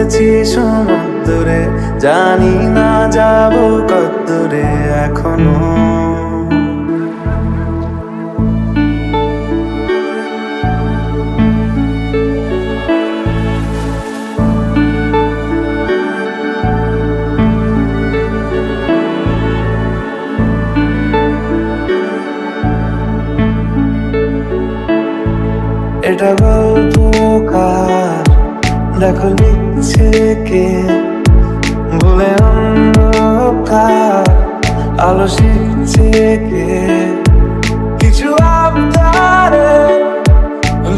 এসেছি সমুদ্রে, জানি না যাব কতদূরে এখনো। এটা গল্প কার, দেখো লিখছে কে, ভুলে অন্ধকার আলো শিখছে কে। কিছু আবদারে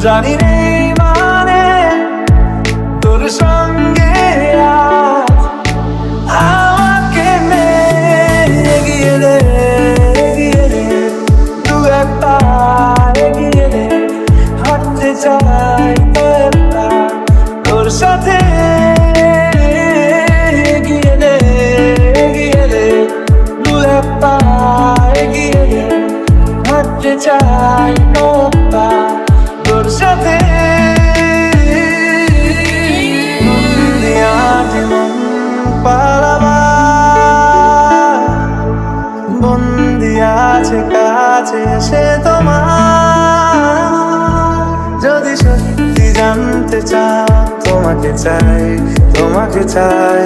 জানি নেই মানে, তোর সঙ্গে আজ আমাকে নে, এগিয়ে দে এগিয়ে দে, দু একটা এগিয়ে দে, হাঁটতে চাই তোর সাথে। এগিয়ে দে এগিয়ে দে, দু একটা এগিয়ে দে, হাঁটতে চাই তোর সাথে। বন্দি আছে কাছে সে তোমার, যদি সত্যি জানতে চাও তোমাকে চাই তোমাকে চাই,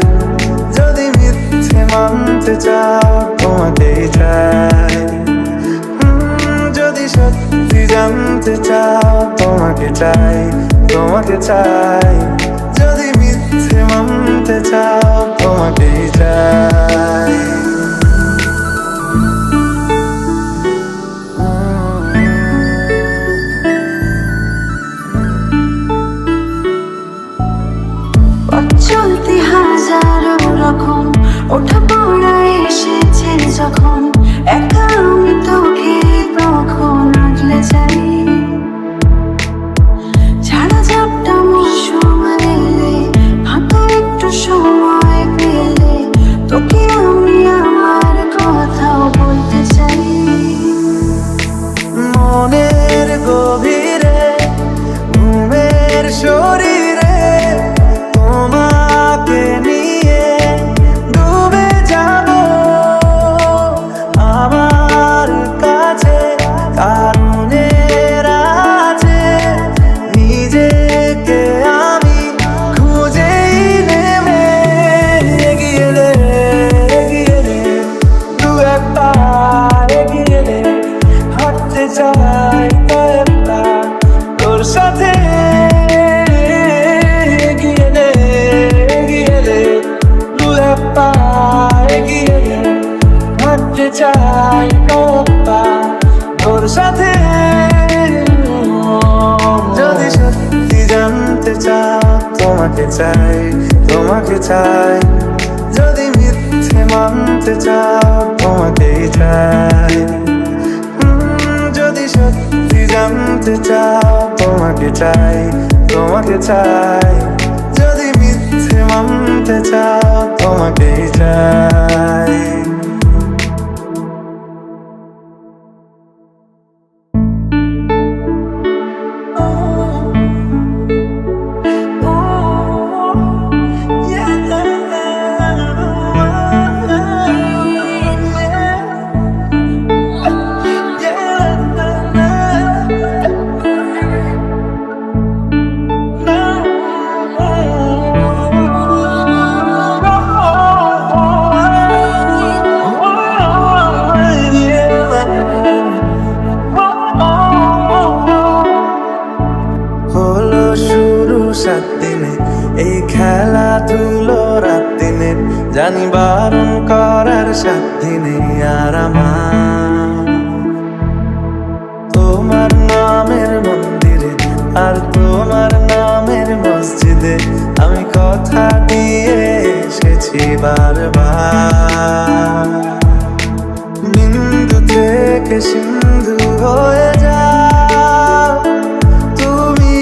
যদি মিথ্যে মানতে চাও তোমাকেই চাই। যদি সত্যি জানতে চাও তোমাকে চাই তোমাকে চাই, যদি মিথ্যে মানতে চাও তোমাকেই চাই। চলতে হাজারো রকম ওঠা পড়া এসেছে যখন, একা আমি তোকে তখন আগলে যাই। ছাড়া ঝাপটা মৌসুম এলে, হাতে একটু সময় পেলে, তোকে আমি আমার কথাও বলতে চাই। মনের গভীরে ঘুমের শরীরে তোমাকে নিয়ে ডুবে যাব আমার কাছে, কারণের আছে নিজেকে আমি খুঁজেই নেবে। এগিয়ে দে এগিয়ে দে, দু একটা এগিয়ে দে, হাঁটতে চাই তোর সাথে। এগিয়ে দে এগিয়ে দে, দু একটা এগিয়ে দে, হাঁটতে চাই তোর সাথে। যদি সত্যি জানতে চাও তোমাকে চাই তোমাকে চাই, যদি মিথ্যে মানতে চাও তোমাকেই চাই। যদি সত্যি জানতে চাও তোমাকে চাই তোমাকে চাই, যদি মিথ্যে মানতে চাও তোমাকেই চাই। সাত দিনে এই খেলাধুলো রাত দিনের, জানি বারণ করার সাত দিনে আর আমার তোমার নামের মন্দিরে আর তোমার নামের মসজিদে আমি কথা দিয়ে এসেছি বারবার। বিন্দু থেকে সিন্ধু হয়ে যাও তুমি,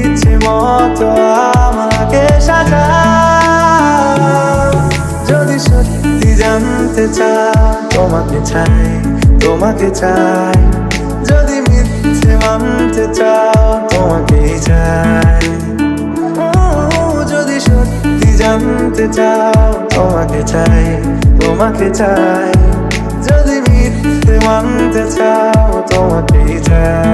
ইচ্ছে মতো আমাকে সাজাও। যদি সত্যি জানতে চাও তোমাকে চাই তোমাকে চাই, যদি মিথ্যে মানতে চাও তোমাকেই চাই। যদি সত্যি জানতে চাও তোমাকে চাই, তোমাকে চাই। যদি মিথ্যে মানতে চাও তোমাকেই চাই।